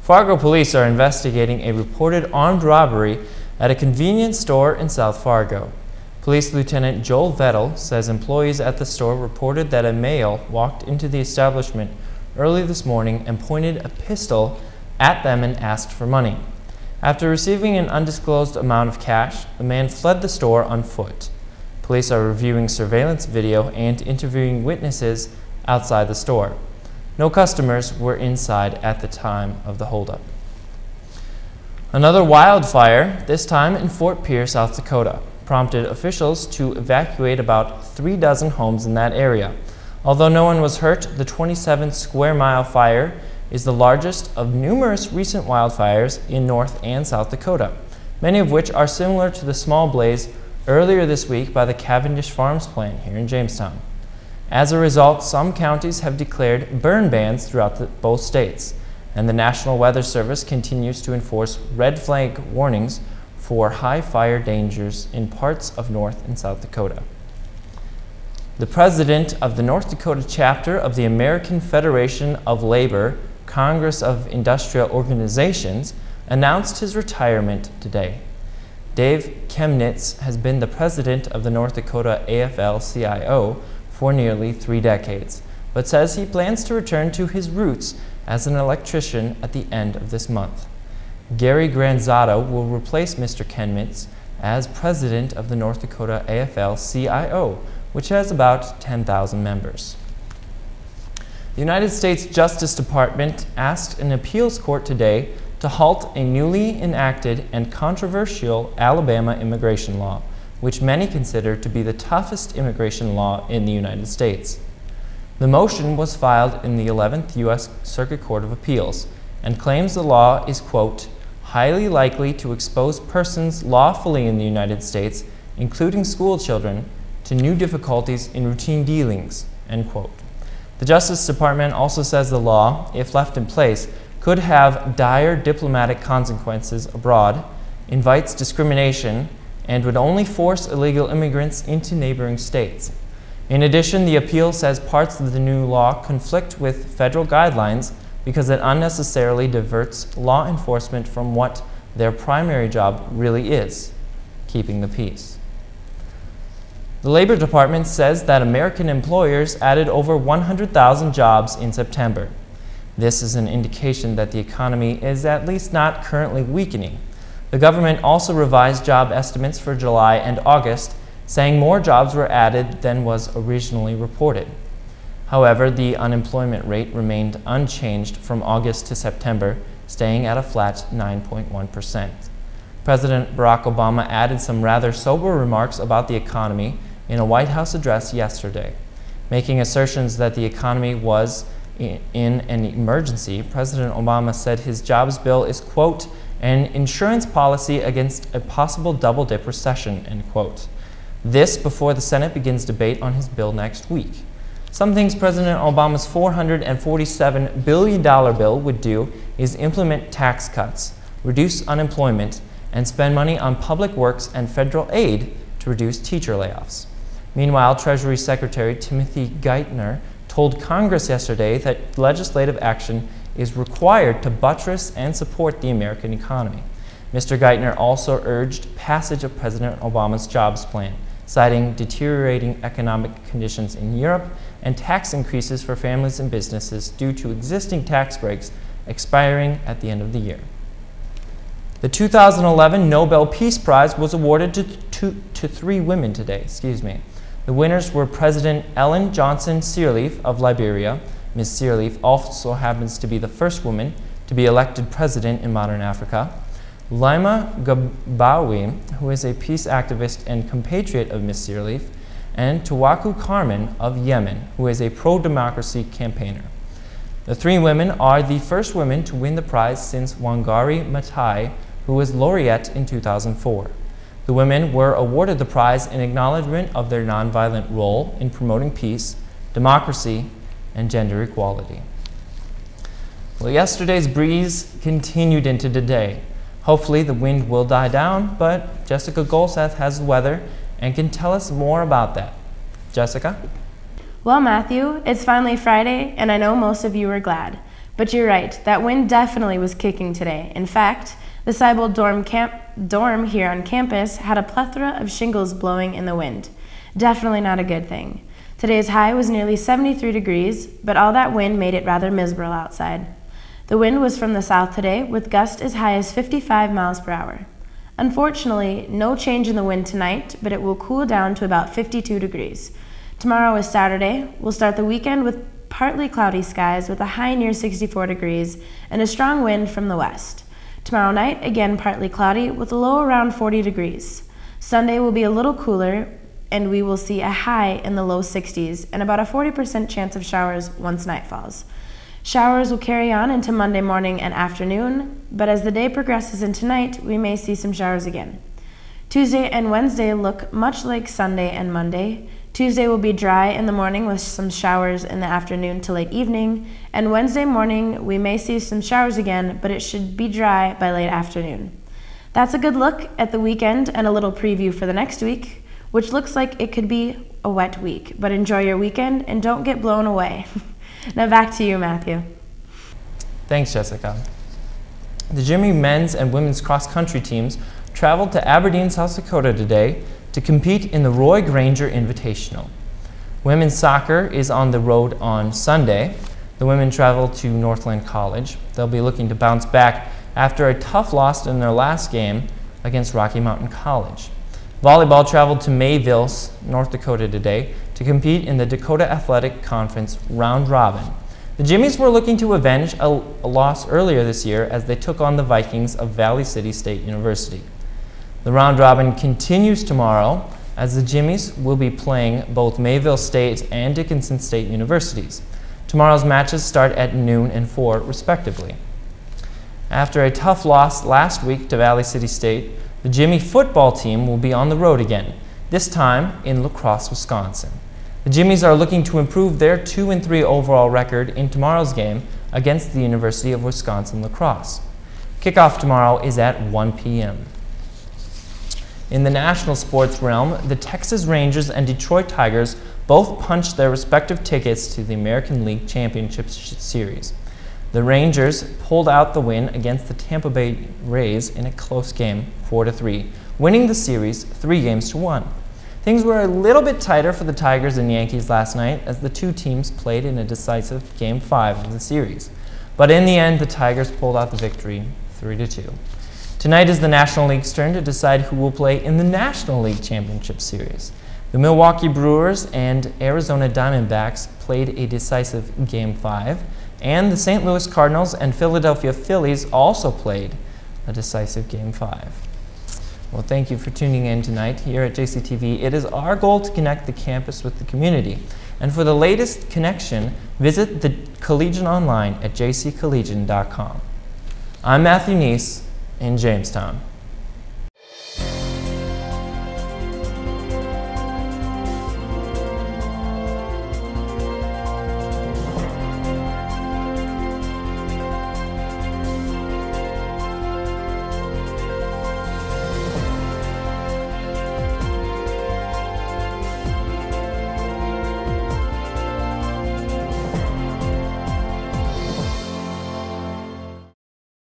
Fargo police are investigating a reported armed robbery at a convenience store in South Fargo. Police Lieutenant Joel Vettel says employees at the store reported that a male walked into the establishment early this morning and pointed a pistol at them and asked for money. After receiving an undisclosed amount of cash, the man fled the store on foot. Police are reviewing surveillance video and interviewing witnesses outside the store. No customers were inside at the time of the holdup. Another wildfire, this time in Fort Pierce, South Dakota, prompted officials to evacuate about 36 homes in that area. Although no one was hurt, the 27 square mile fire is the largest of numerous recent wildfires in North and South Dakota, many of which are similar to the small blaze earlier this week by the Cavendish Farms plant here in Jamestown. As a result, some counties have declared burn bans throughout both states, and the National Weather Service continues to enforce red flag warnings for high fire dangers in parts of North and South Dakota. The president of the North Dakota chapter of the American Federation of Labor Congress of Industrial Organizations announced his retirement today. Dave Chemnitz has been the president of the North Dakota AFL-CIO for nearly 3 decades, but says he plans to return to his roots as an electrician at the end of this month. Gary Granzato will replace Mr. Chemnitz as president of the North Dakota AFL-CIO, which has about 10,000 members. The United States Justice Department asked an appeals court today to halt a newly enacted and controversial Alabama immigration law, which many consider to be the toughest immigration law in the United States. The motion was filed in the 11th U.S. Circuit Court of Appeals and claims the law is, quote, highly likely to expose persons lawfully in the United States, including school children, to new difficulties in routine dealings, end quote. The Justice Department also says the law, if left in place, could have dire diplomatic consequences abroad, invites discrimination, and would only force illegal immigrants into neighboring states. In addition, the appeal says parts of the new law conflict with federal guidelines because it unnecessarily diverts law enforcement from what their primary job really is, keeping the peace. The Labor Department says that American employers added over 100,000 jobs in September. This is an indication that the economy is at least not currently weakening. The government also revised job estimates for July and August, saying more jobs were added than was originally reported. However, the unemployment rate remained unchanged from August to September, staying at a flat 9.1%. President Barack Obama added some rather sober remarks about the economy in a White House address yesterday. Making assertions that the economy was in an emergency, President Obama said his jobs bill is, quote, an insurance policy against a possible double-dip recession, end quote. This before the Senate begins debate on his bill next week. Some things President Obama's $447 billion bill would do is implement tax cuts, reduce unemployment, and spend money on public works and federal aid to reduce teacher layoffs. Meanwhile, Treasury Secretary Timothy Geithner told Congress yesterday that legislative action is required to buttress and support the American economy. Mr. Geithner also urged passage of President Obama's jobs plan, citing deteriorating economic conditions in Europe and tax increases for families and businesses due to existing tax breaks expiring at the end of the year. The 2011 Nobel Peace Prize was awarded to 3 women today. The winners were President Ellen Johnson Sirleaf of Liberia. Ms. Sirleaf also happens to be the first woman to be elected president in modern Africa. Lima Gabawi, who is a peace activist and compatriot of Ms. Sirleaf, and Tawaku Karman of Yemen, who is a pro-democracy campaigner. The 3 women are the first women to win the prize since Wangari Maathai, who was laureate in 2004. The women were awarded the prize in acknowledgement of their nonviolent role in promoting peace, democracy, and gender equality. Well, yesterday's breeze continued into today. Hopefully the wind will die down, but Jessica Gulseth has the weather and can tell us more about that. Jessica? Well, Matthew, it's finally Friday, and I know most of you are glad. But you're right, that wind definitely was kicking today. In fact, the Seibel dorm here on campus had a plethora of shingles blowing in the wind. Definitely not a good thing. Today's high was nearly 73 degrees, but all that wind made it rather miserable outside. The wind was from the south today, with gusts as high as 55 miles per hour. Unfortunately, no change in the wind tonight, but it will cool down to about 52 degrees. Tomorrow is Saturday. We'll start the weekend with partly cloudy skies with a high near 64 degrees and a strong wind from the west. Tomorrow night, again partly cloudy with a low around 40 degrees. Sunday will be a little cooler and we will see a high in the low 60s and about a 40% chance of showers once night falls. Showers will carry on into Monday morning and afternoon, but as the day progresses into night, we may see some showers again. Tuesday and Wednesday look much like Sunday and Monday. Tuesday will be dry in the morning with some showers in the afternoon to late evening, and Wednesday morning we may see some showers again, but it should be dry by late afternoon. That's a good look at the weekend and a little preview for the next week, which looks like it could be a wet week, but enjoy your weekend and don't get blown away. Now back to you, Matthew. Thanks, Jessica. The Jimmy men's and women's cross-country teams traveled to Aberdeen, South Dakota today to compete in the Roy Granger Invitational. Women's soccer is on the road on Sunday. The women travel to Northland College. They'll be looking to bounce back after a tough loss in their last game against Rocky Mountain College. Volleyball traveled to Mayville, North Dakota today to compete in the Dakota Athletic Conference Round Robin. The Jimmies were looking to avenge a loss earlier this year as they took on the Vikings of Valley City State University. The round robin continues tomorrow as the Jimmies will be playing both Mayville State and Dickinson State Universities. Tomorrow's matches start at noon and 4 respectively. After a tough loss last week to Valley City State, the Jimmy football team will be on the road again, this time in La Crosse, Wisconsin. The Jimmies are looking to improve their 2-3 overall record in tomorrow's game against the University of Wisconsin-La Crosse. Kickoff tomorrow is at 1 p.m. In the national sports realm, the Texas Rangers and Detroit Tigers both punched their respective tickets to the American League Championship Series. The Rangers pulled out the win against the Tampa Bay Rays in a close game, 4-3, winning the series 3-1. Things were a little bit tighter for the Tigers and Yankees last night as the two teams played in a decisive Game 5 of the series. But in the end, the Tigers pulled out the victory, 3-2. Tonight is the National League's turn to decide who will play in the National League Championship Series. The Milwaukee Brewers and Arizona Diamondbacks played a decisive Game 5, and the St. Louis Cardinals and Philadelphia Phillies also played a decisive Game 5. Well, thank you for tuning in tonight here at JCTV. It is our goal to connect the campus with the community. And for the latest connection, visit the Collegian online at jccollegian.com. I'm Matthew Nies in Jamestown.